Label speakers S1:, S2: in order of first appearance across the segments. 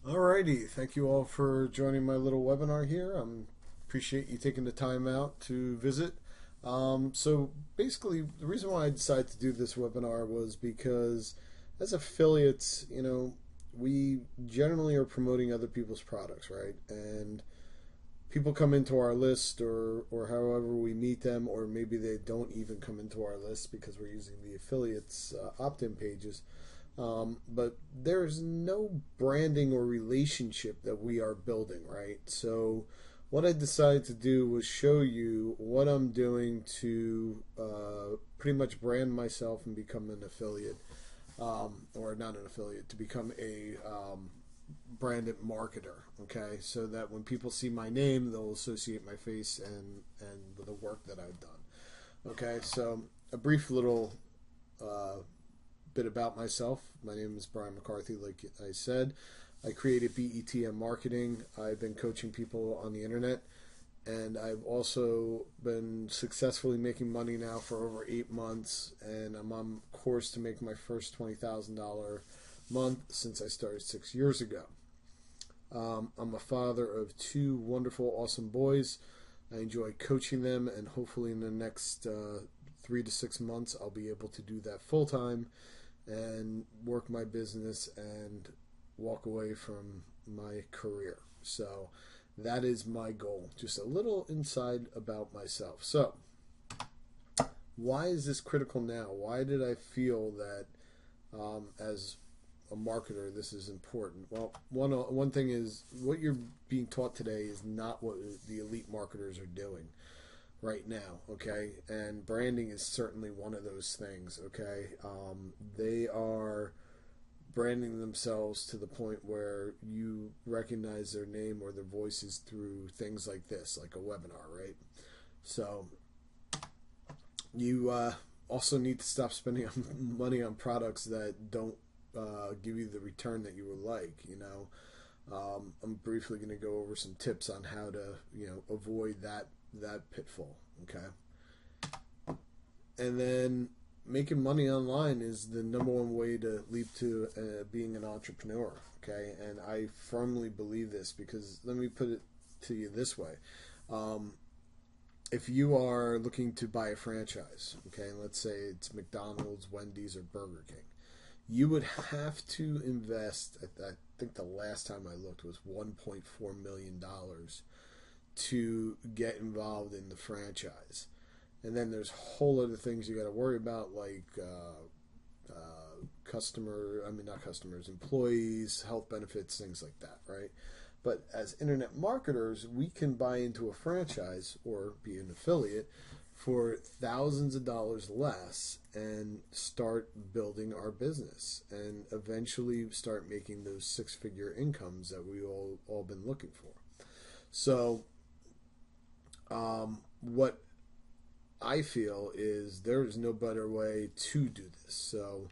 S1: Alrighty, thank you all for joining my little webinar here. Appreciate you taking the time out to visit. So basically, the reason why I decided to do this webinar was because as affiliates, we generally are promoting other people's products, right? And people come into our list or however we meet them, or maybe they don't even come into our list because we're using the affiliates opt-in pages. But there's no branding or relationship that we are building, right? So what I decided to do was show you what I'm doing to pretty much brand myself and become an affiliate, or not an affiliate, to become a branded marketer. Okay, so that when people see my name, they'll associate my face and the work that I've done. Okay, so a brief little bit about myself. My name is Brian McCarthy, like I said. I created BETM Marketing. I've been coaching people on the internet, and I've also been successfully making money now for over 8 months, and I'm on course to make my first $20,000 month since I started 6 years ago. I'm a father of two wonderful, awesome boys. I enjoy coaching them, and hopefully in the next 3 to 6 months, I'll be able to do that full time and work my business and walk away from my career. So that is my goal. Just a little insight about myself. So why is this critical now? Why did I feel that as a marketer this is important? Well, one thing is what you're being taught today is not what the elite marketers are doing right now, okay? And branding is certainly one of those things, okay? They are branding themselves to the point where you recognize their name or their voices through things like this, like a webinar, right? So you also need to stop spending money on products that don't give you the return that you would like, I'm briefly going to go over some tips on how to, avoid that pitfall, okay? And then making money online is the number one way to leap to being an entrepreneur, okay? And I firmly believe this because let me put it to you this way. If you are looking to buy a franchise, okay, let's say it's McDonald's, Wendy's, or Burger King, you would have to invest, I think the last time I looked was $1.4 million to get involved in the franchise. And then there's whole other things you got to worry about, like employees, health benefits, things like that, right? But as internet marketers, we can buy into a franchise or be an affiliate for thousands of dollars less and start building our business and eventually start making those six-figure incomes that we all been looking for. So what I feel is there is no better way to do this. So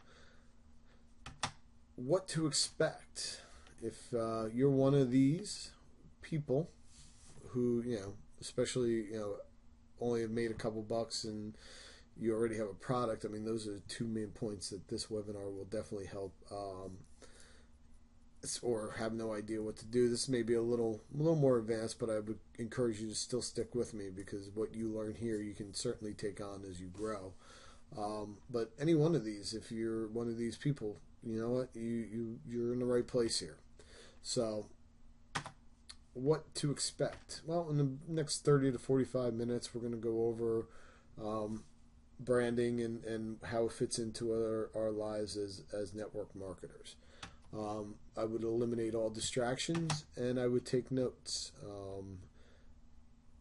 S1: what to expect if you're one of these people who, especially, only have made a couple bucks and you already have a product. I mean, those are the two main points that this webinar will definitely help, or have no idea what to do. This may be a little more advanced, but I would encourage you to still stick with me because what you learn here you can certainly take on as you grow. But any one of these, if you're one of these people, you know what, you're in the right place here. So what to expect? Well, in the next 30 to 45 minutes, we're going to go over branding and how it fits into our lives as network marketers. I would eliminate all distractions and I would take notes.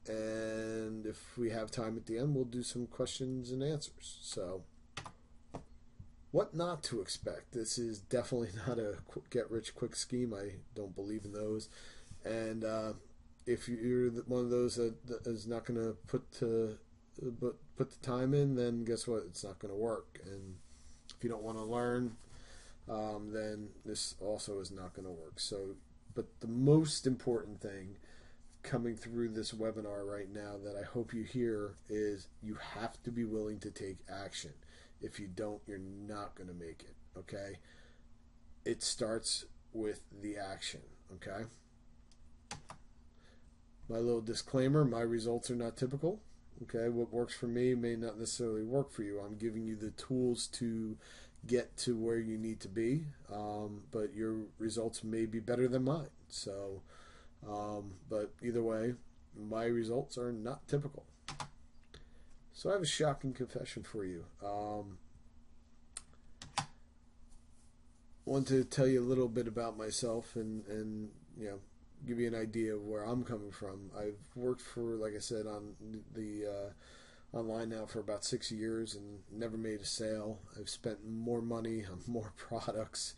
S1: And if we have time at the end, we'll do some questions and answers. So what not to expect? This is definitely not a get-rich-quick scheme. I don't believe in those. And if you're one of those that is not going to put the time in, then guess what? It's not going to work. And if you don't want to learn, then this also is not going to work. So, but the most important thing coming through this webinar right now that I hope you hear is you have to be willing to take action. If you don't, you're not going to make it, okay? It starts with the action, Okay. My little disclaimer, my results are not typical. Okay, what works for me may not necessarily work for you. I'm giving you the tools to get to where you need to be, but your results may be better than mine. So, but either way, my results are not typical. So I have a shocking confession for you. Want to tell you a little bit about myself and give you an idea of where I'm coming from. I've worked for, like I said, on the online now for about 6 years and never made a sale. I've spent more money on more products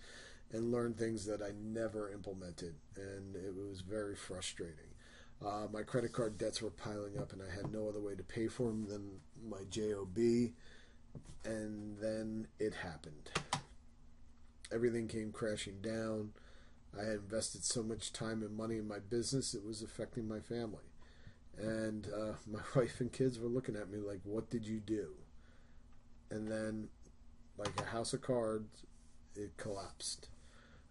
S1: and learned things that I never implemented, and it was very frustrating. My credit card debts were piling up, and I had no other way to pay for them than my job. And then it happened. Everything came crashing down. I had invested so much time and money in my business, it was affecting my family. And my wife and kids were looking at me like, what did you do? And then, like a house of cards, it collapsed.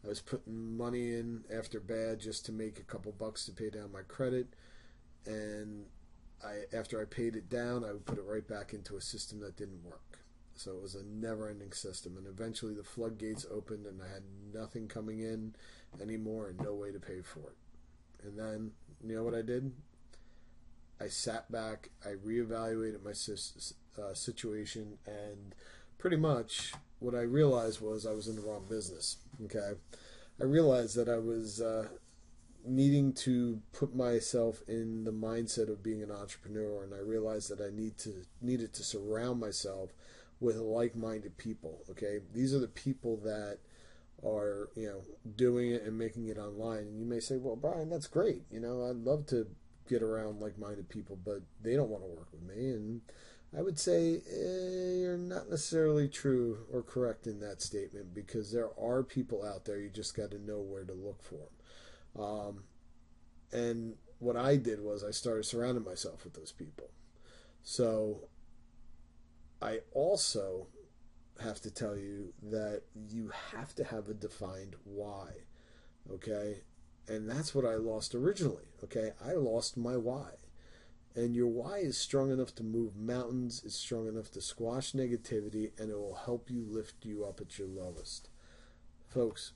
S1: I was putting money in after bad just to make a couple bucks to pay down my credit. And after I paid it down, I would put it right back into a system that didn't work. So it was a never-ending system. And eventually the floodgates opened and I had nothing coming in anymore and no way to pay for it. And then, you know what I did? I sat back, I reevaluated my situation, and pretty much what I realized was I was in the wrong business. Okay, I realized that I was needing to put myself in the mindset of being an entrepreneur, and I realized that I needed to surround myself with like-minded people. Okay, these are the people that are doing it and making it online. And you may say, well, Brian, that's great. I'd love to get around like-minded people, but they don't want to work with me. And I would say you're not necessarily true or correct in that statement, because there are people out there. You just got to know where to look for them. And what I did was I started surrounding myself with those people. So I also have to tell you that you have to have a defined why. Okay? And that's what I lost originally. Okay? I lost my why. And your why is strong enough to move mountains, it's strong enough to squash negativity, and it will help you lift you up at your lowest. Folks,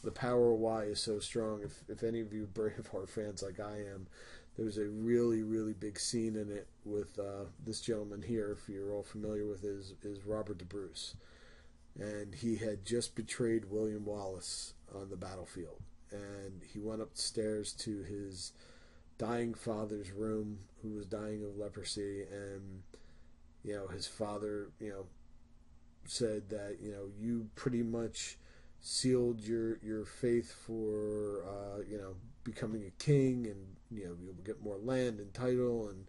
S1: the power of why is so strong. If any of you Braveheart fans like I am, there's a really, really big scene in it with this gentleman here, if you're all familiar with, is Robert the Bruce. And he had just betrayed William Wallace on the battlefield. And he went upstairs to his dying father's room, who was dying of leprosy, and his father said that you pretty much sealed your faith for becoming a king, and you'll get more land and title, and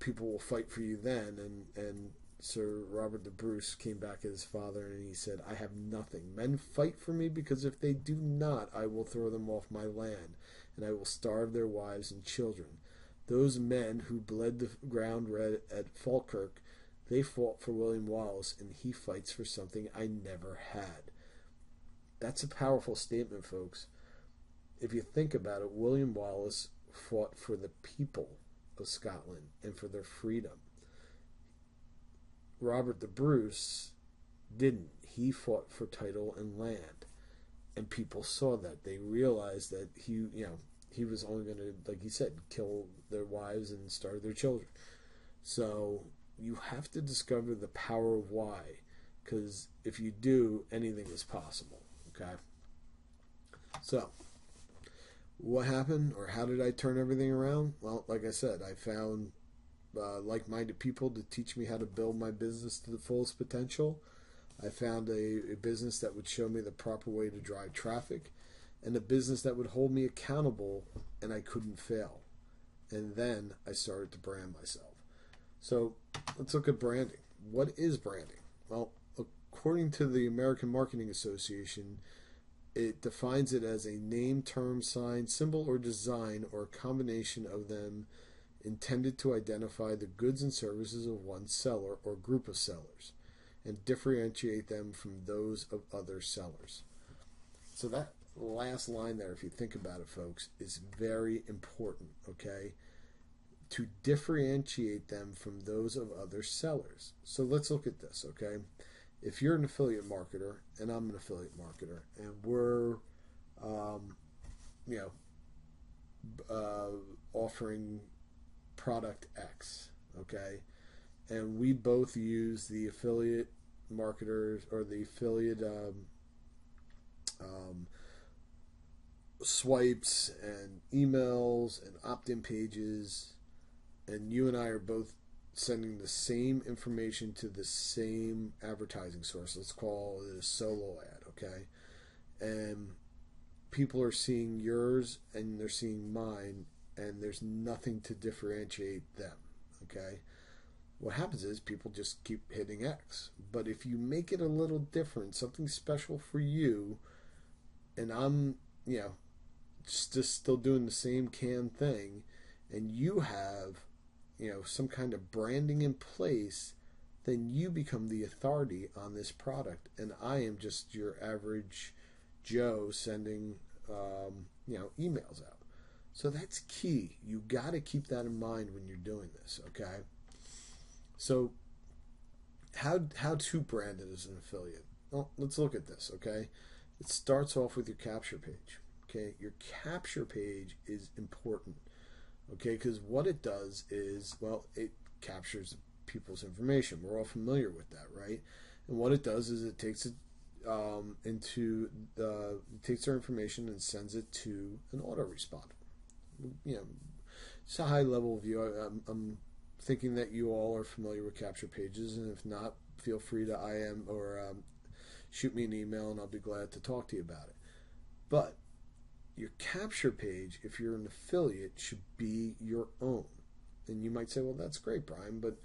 S1: people will fight for you then. And Sir Robert the Bruce came back at his father and he said, I have nothing. Men fight for me because if they do not, I will throw them off my land, and I will starve their wives and children. Those men who bled the ground red at Falkirk, they fought for William Wallace, and he fights for something I never had. That's a powerful statement, folks. If you think about it, William Wallace fought for the people of Scotland and for their freedom. Robert the Bruce didn't. He fought for title and land. And people saw that. They realized that he was only going to, like he said, kill their wives and starve their children. So you have to discover the power of why, because if you do, anything is possible. Okay? So, what happened, or how did I turn everything around? Well, like I said, I found like-minded people to teach me how to build my business to the fullest potential. I found a business that would show me the proper way to drive traffic, and a business that would hold me accountable, and I couldn't fail. And then I started to brand myself. So let's look at branding. What is branding? Well, according to the American Marketing Association, it defines it as a name, term, sign, symbol, or design, or a combination of them intended to identify the goods and services of one seller or group of sellers and differentiate them from those of other sellers. So last line there, if you think about it, folks, is very important, okay? To differentiate them from those of other sellers. So let's look at this, okay? If you're an affiliate marketer and I'm an affiliate marketer and we're, you know, offering product X, okay? And we both use the affiliate marketers or the affiliate swipes and emails and opt-in pages, and you and I are both sending the same information to the same advertising source. Let's call it a solo ad, okay? And people are seeing yours and they're seeing mine, and there's nothing to differentiate them, okay? What happens is people just keep hitting X. But if you make it a little different, something special for you, and I'm, you know, just still doing the same thing, and you have, you know, some kind of branding in place, then you become the authority on this product, and I am just your average Joe sending, you know, emails out. So that's key. You got to keep that in mind when you're doing this, okay? So how to brand it as an affiliate? Well, let's look at this, okay? It starts off with your capture page, okay? Your capture page is important, okay? Because what it does is, well, it captures people's information. We're all familiar with that, right? And what it does is it takes it takes their information and sends it to an autoresponder. You know, it's a high level view. I'm thinking that you all are familiar with capture pages, and if not, feel free to IM or shoot me an email, and I'll be glad to talk to you about it. But your capture page, if you're an affiliate, should be your own. And you might say, well, that's great, Brian, but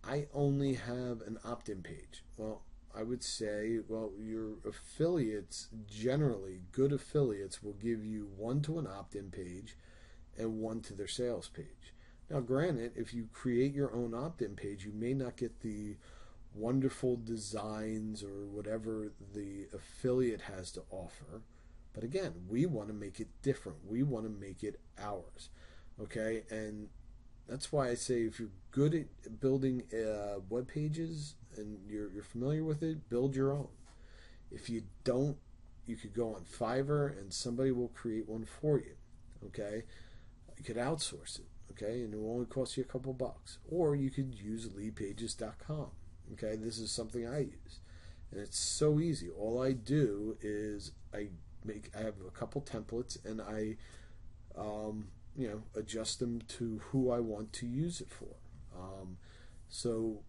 S1: I only have an opt-in page. Well, I would say, well, your affiliates, generally, good affiliates will give you one to an opt-in page and one to their sales page. Now, granted, if you create your own opt-in page, you may not get the wonderful designs or whatever the affiliate has to offer. But again, we want to make it different. We want to make it ours. Okay? And that's why I say if you're good at building web pages and you're familiar with it, build your own. If you don't, you could go on Fiverr and somebody will create one for you. Okay? You could outsource it. Okay, and it will only cost you a couple bucks. Or you could use leadpages.com. Okay, this is something I use, and it's so easy. All I do is I have a couple templates, and I you know, adjust them to who I want to use it for. So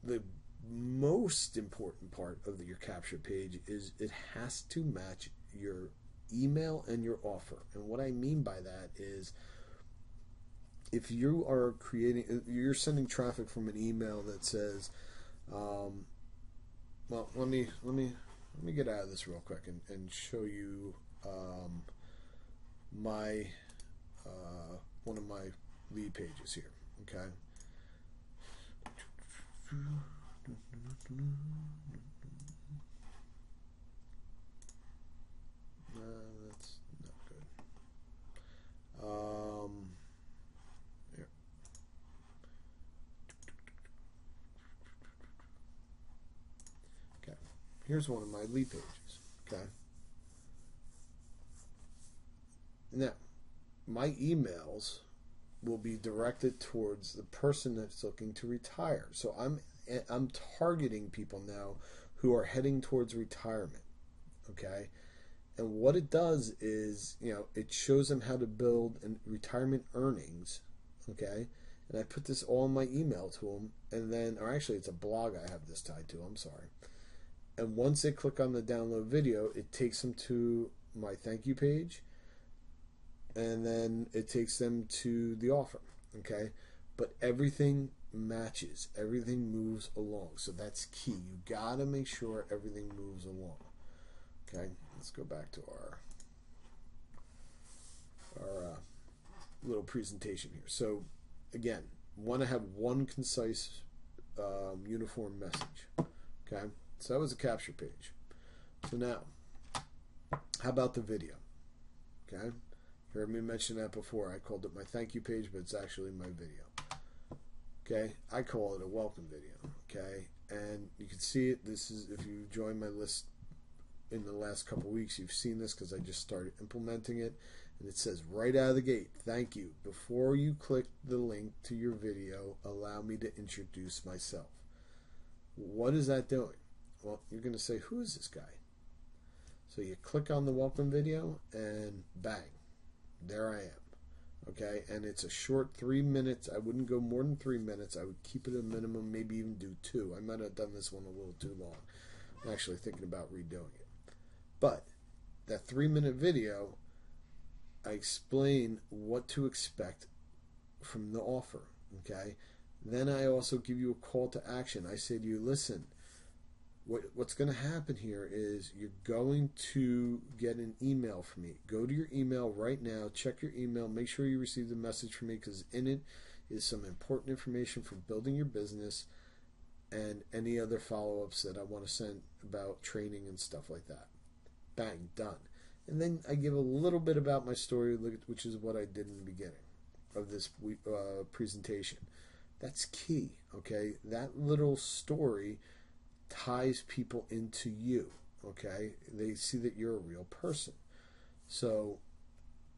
S1: the most important part of your capture page is it has to match your email and your offer. And what I mean by that is, if you are you're sending traffic from an email that says, well, let me get out of this real quick and show you my one of my lead pages here. Okay. That's not good. Here. Okay. Here's one of my lead pages. Okay. Now, my emails will be directed towards the person that's looking to retire. So I'm targeting people now who are heading towards retirement. Okay. And what it does is, you know, it shows them how to build retirement earnings, okay? And I put this all in my email to them, and then, or actually it's a blog I have this tied to, I'm sorry. And once they click on the download video, it takes them to my thank you page, and then it takes them to the offer, okay? But everything matches, everything moves along, so that's key. You gotta make sure everything moves along. Okay, let's go back to our little presentation here. So again, want to have one concise, uniform message. Okay, so that was a capture page. So now How about the video? Okay, you heard me mention that before. I called it my thank you page, but it's actually my video. Okay, I call it a welcome video. Okay, and you can see it. This is, if you join my list in the last couple weeks, you've seen this because I just started implementing it, and it says right out of the gate, thank you. Before you click the link to your video, allow me to introduce myself. What is that doing? Well, you're going to say, who is this guy? So you click on the welcome video, and bang, there I am. Okay, and it's a short 3 minutes. I wouldn't go more than 3 minutes. I would keep it a minimum, maybe even do 2. I might have done this one a little too long. I'm actually thinking about redoing it. But that 3-minute video, I explain what to expect from the offer. Okay, then I also give you a call to action. I say to you, listen, what's going to happen here is you're going to get an email from me. Go to your email right now, check your email, make sure you receive the message from me, because in it is some important information for building your business and any other follow-ups that I want to send about training and stuff like that. Bang, done. And then I give a little bit about my story, which is what I did in the beginning of this presentation. That's key, okay? That little story ties people into you, okay? They see that you're a real person. So,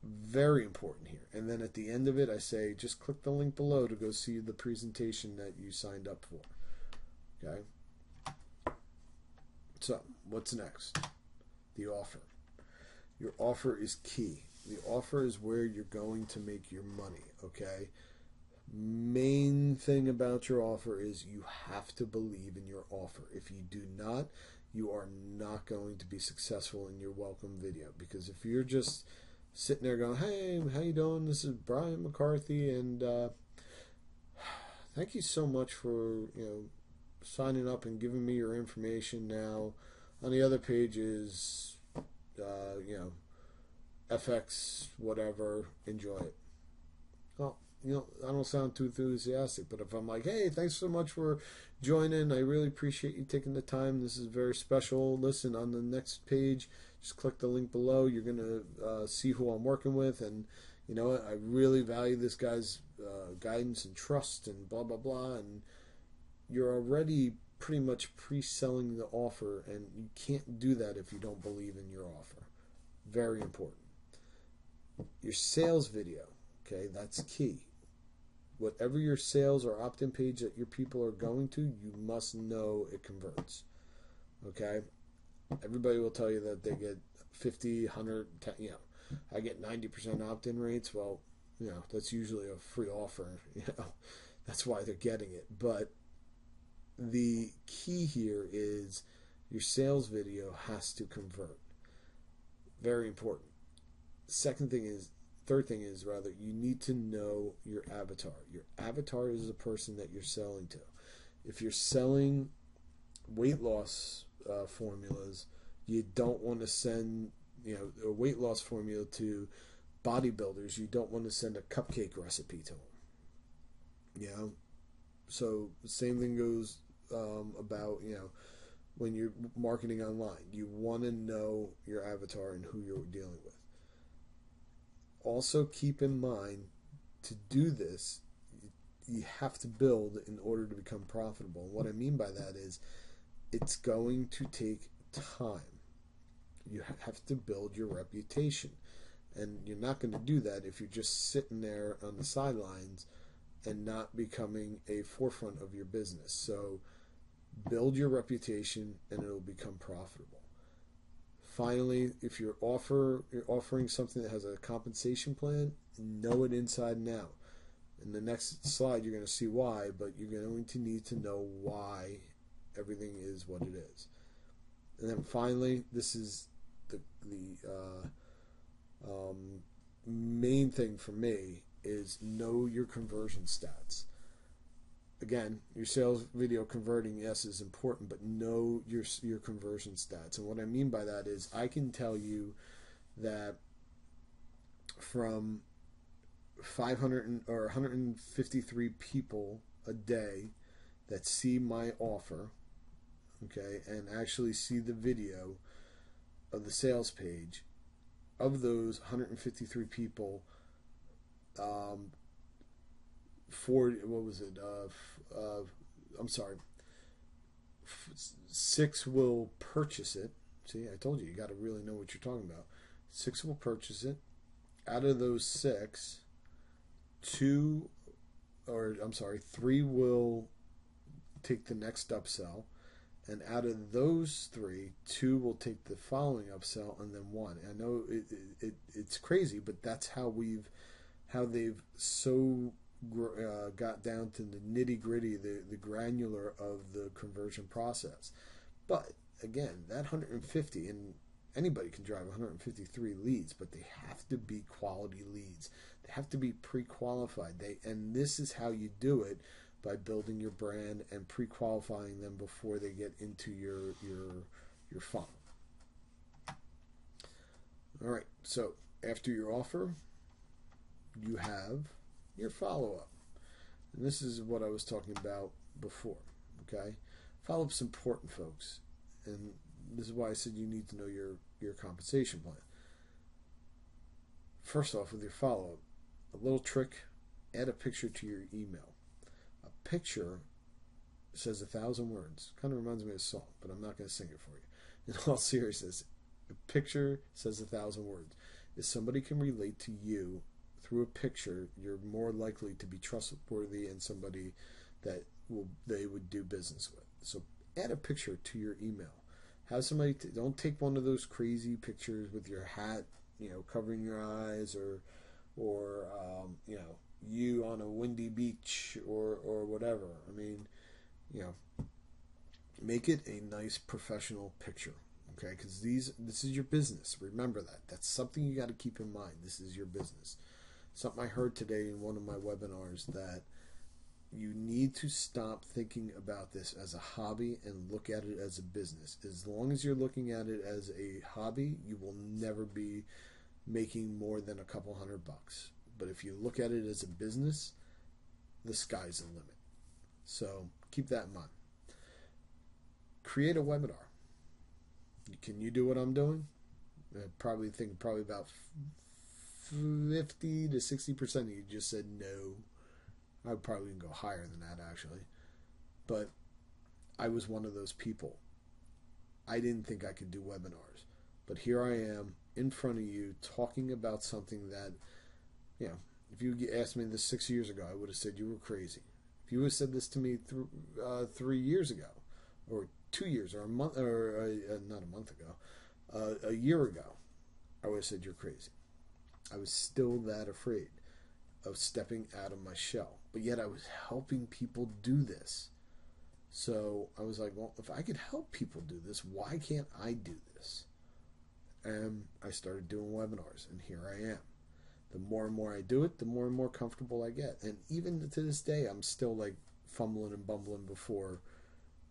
S1: very important here. And then at the end of it, I say, just click the link below to go see the presentation that you signed up for, okay? So, what's next? The offer. Your offer is key. The offer is where you're going to make your money, okay? Main thing about your offer is you have to believe in your offer. If you do not, you are not going to be successful in your welcome video. Because if you're just sitting there going, hey, how you doing? This is Brian McCarthy, and thank you so much for signing up and giving me your information. Now, on the other pages, FX, whatever, enjoy it. Well, I don't sound too enthusiastic, but if I'm like, hey, thanks so much for joining, I really appreciate you taking the time, this is very special. Listen, on the next page, just click the link below. You're going to see who I'm working with, and I really value this guy's guidance and trust and blah, blah, blah, and you're already pretty much pre-selling the offer, and you can't do that if you don't believe in your offer. Very important. Your sales video, okay, that's key. Whatever your sales or opt-in page that your people are going to, you must know it converts, okay? Everybody will tell you that they get 50, 100, 10, I get 90% opt-in rates. Well, that's usually a free offer, that's why they're getting it. But the key here is your sales video has to convert. Very important. Third thing is, you need to know your avatar. Your avatar is the person that you're selling to. If you're selling weight loss formulas, you don't want to send, a weight loss formula to bodybuilders. You don't want to send a cupcake recipe to them. So the same thing goes about, when you're marketing online. You want to know your avatar and who you're dealing with. Also keep in mind, to do this, you have to build in order to become profitable. And what I mean by that is, it's going to take time. You have to build your reputation. And you're not going to do that if you're just sitting there on the sidelines and not becoming a forefront of your business. So build your reputation and it'll become profitable. Finally, if you're offering something that has a compensation plan, know it inside and out. In the next slide, you're going to see why, but you're going to need to know why everything is what it is. And then finally, this is the main thing for me, is know your conversion stats. Again, your sales video converting, yes, is important, but know your conversion stats. And what I mean by that is, I can tell you that from 500 or 153 people a day that see my offer, okay, and actually see the video of the sales page, of those 153 people, um, what was it? I'm sorry, 6 will purchase it. See, I told you, you got to really know what you're talking about. 6 will purchase it. Out of those 6, 2, or I'm sorry, 3 will take the next upsell, and out of those 3, 2 will take the following upsell, and then 1. I know it's crazy, but that's how they've so got down to the nitty gritty, the granular of the conversion process. But again, that 150, and anybody can drive 153 leads, but they have to be quality leads. They have to be pre-qualified. And this is how you do it, by building your brand and pre-qualifying them before they get into your funnel. All right. So after your offer, you have your follow-up, and this is what I was talking about before. Okay, follow-up's important, folks, and this is why I said you need to know your compensation plan. First off, with your follow-up, a little trick: add a picture to your email. A picture says 1,000 words. Kind of reminds me of a song, but I'm not going to sing it for you. In all seriousness, a picture says 1,000 words. If somebody can relate to you through a picture, you're more likely to be trustworthy and somebody that they would do business with. So add a picture to your email. Have somebody don't take one of those crazy pictures with your hat, covering your eyes, or you on a windy beach or whatever. I mean, make it a nice professional picture, okay? Because this is your business. Remember that. That's something you got to keep in mind. This is your business. Something I heard today in one of my webinars, that you need to stop thinking about this as a hobby and look at it as a business. As long as you're looking at it as a hobby, you will never be making more than a couple $100. But if you look at it as a business, the sky's the limit. So keep that in mind. Create a webinar. Can you do what I'm doing? I probably about 50 to 60% of you just said no. I would probably go higher than that, actually. But I was one of those people. I didn't think I could do webinars. But here I am in front of you talking about something that, if you asked me this 6 years ago, I would have said you were crazy. If you would have said this to me 3 years ago, or 2 years, or a month, or not a month ago, a year ago, I would have said you're crazy. I was still that afraid of stepping out of my shell. But yet I was helping people do this. So I was like, well, if I could help people do this, why can't I do this? And I started doing webinars, and here I am. The more and more I do it, the more and more comfortable I get. And even to this day, I'm still like fumbling and bumbling before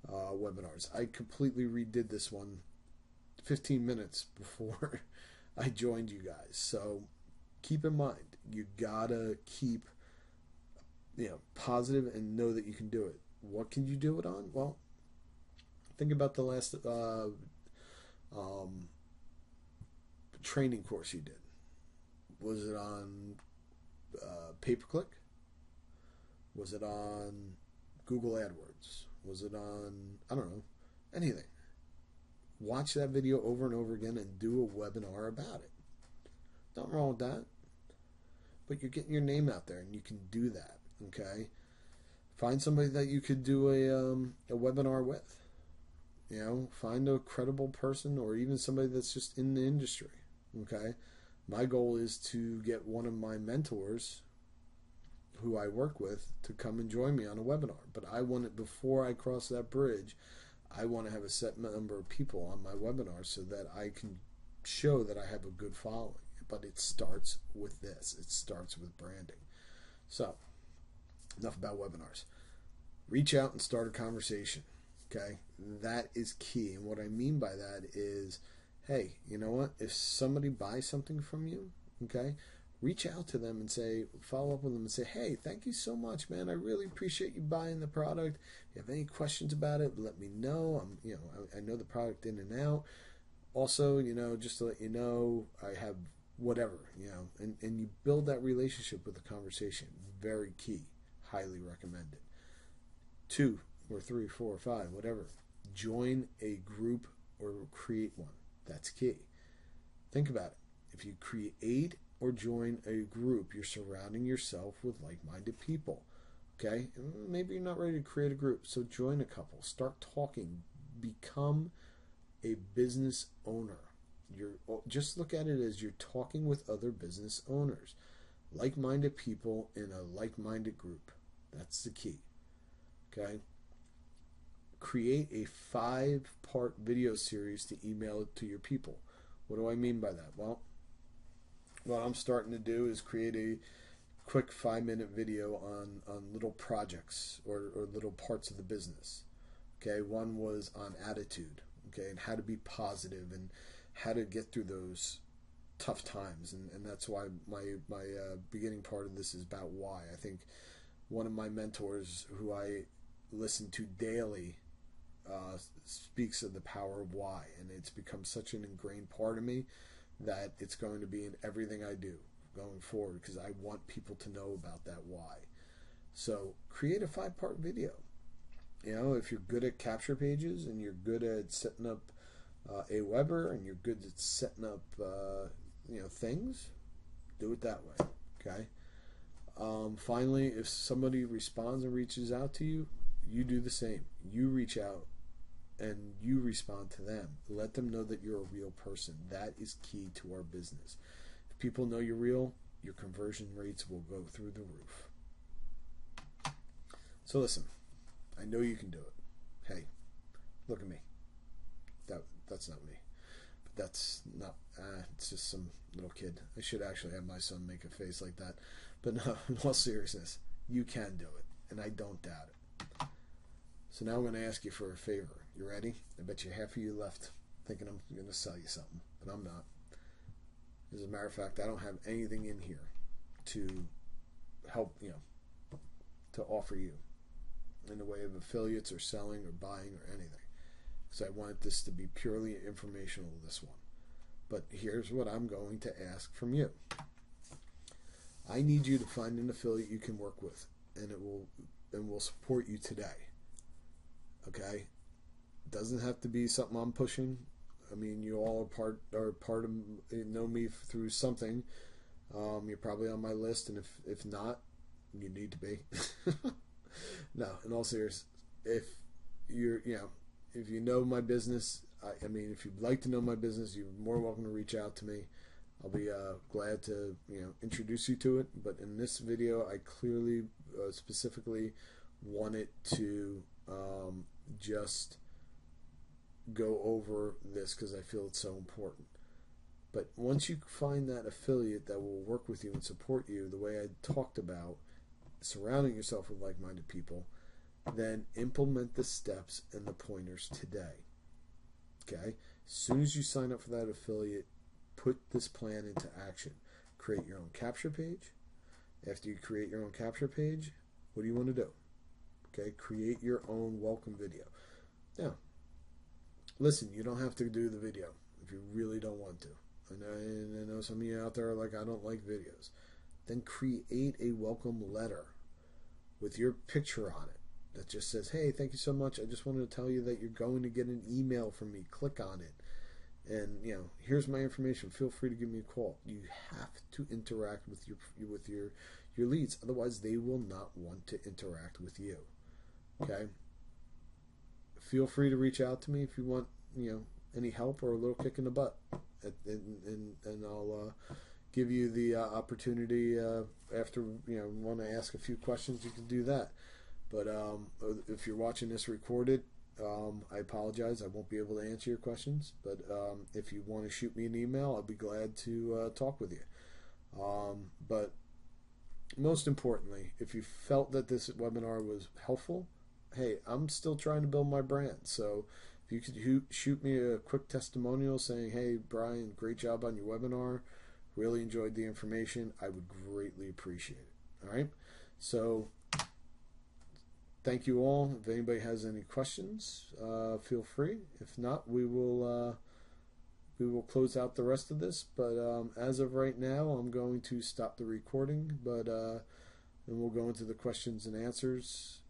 S1: webinars. I completely redid this one 15 minutes before I joined you guys. So keep in mind, you gotta keep positive and know that you can do it. What can you do it on? Well, think about the last training course you did. Was it on pay-per-click? Was it on Google AdWords? Was it on, I don't know, anything? Watch that video over and over again and do a webinar about it. Nothing wrong with that. But you're getting your name out there, and you can do that, okay? Find somebody that you could do a webinar with. Find a credible person, or even somebody that's just in the industry, okay? My goal is to get one of my mentors who I work with to come and join me on a webinar. But I want it, before I cross that bridge, I want to have a set number of people on my webinar so that I can show that I have a good following. But it starts with this. It starts with branding. So, enough about webinars. Reach out and start a conversation. Okay? That is key. And what I mean by that is, hey, you know what? If somebody buys something from you, okay, reach out to them and follow up with them and say, hey, thank you so much, man. I really appreciate you buying the product. If you have any questions about it, let me know. I know the product in and out. Also, just to let you know, I have whatever, and you build that relationship with the conversation. Very key. Highly recommend it. 2 or 3, 4 or 5, whatever. Join a group or create one. That's key. Think about it. If you create or join a group, you're surrounding yourself with like-minded people. Okay? Maybe you're not ready to create a group, so join a couple. Start talking. Become a business owner. Just look at it as you're talking with other business owners. Like-minded people in a like-minded group. That's the key. Okay? Create a 5-part video series to email it to your people. What do I mean by that? Well, what I'm starting to do is create a quick 5-minute video on little projects or little parts of the business. Okay, one was on attitude, okay, and how to be positive and how to get through those tough times. And that's why my beginning part of this is about why. I think one of my mentors who I listen to daily speaks of the power of why, and it's become such an ingrained part of me that it's going to be in everything I do going forward, because I want people to know about that why. So create a 5-part video. If you're good at capture pages and you're good at setting up Aweber and you're good at setting up things, do it that way. Okay. Finally, if somebody responds and reaches out to you, you do the same. You reach out and you respond to them. Let them know that you're a real person. That is key to our business. If people know you're real, your conversion rates will go through the roof. So listen, I know you can do it. Hey, look at me. That's not me. But that's not, it's just some little kid. I should actually have my son make a face like that. But no, in all seriousness, you can do it. And I don't doubt it. So now I'm going to ask you for a favor. You ready? I bet you half of you left thinking I'm going to sell you something, but I'm not. As a matter of fact, I don't have anything in here to help, to offer you in the way of affiliates or selling or buying or anything. So I wanted this to be purely informational, this one. But here's what I'm going to ask from you. I need you to find an affiliate you can work with, and will support you today. Okay? It doesn't have to be something I'm pushing. I mean, you all are part of, know me through something. You're probably on my list, and if not, you need to be. No, in all seriousness, if you know my business, I mean, if you'd like to know my business, you're more welcome to reach out to me. I'll be glad to introduce you to it. But in this video, I clearly, specifically wanted to just go over this because I feel it's so important. But once you find that affiliate that will work with you and support you the way I talked about, surrounding yourself with like-minded people, then implement the steps and the pointers today. Okay? As soon as you sign up for that affiliate, put this plan into action. Create your own capture page. After you create your own capture page, what do you want to do? Okay? Create your own welcome video. Now, listen, you don't have to do the video if you really don't want to. I know some of you out there are like, I don't like videos. Then create a welcome letter with your picture on it that just says, hey, thank you so much. I just wanted to tell you that you're going to get an email from me. Click on it. And, here's my information. Feel free to give me a call. You have to interact with your leads. Otherwise, they will not want to interact with you. Okay? Feel free to reach out to me if you want, any help or a little kick in the butt. And I'll give you the opportunity after, want to ask a few questions, you can do that. But if you're watching this recorded, I apologize. I won't be able to answer your questions. But if you want to shoot me an email, I'll be glad to talk with you. But most importantly, if you felt that this webinar was helpful, hey, I'm still trying to build my brand. So if you could shoot me a quick testimonial saying, hey, Brian, great job on your webinar. Really enjoyed the information. I would greatly appreciate it. All right. So thank you all. If anybody has any questions, feel free. If not, we will we will close out the rest of this. But as of right now, I'm going to stop the recording. But and we'll go into the questions and answers.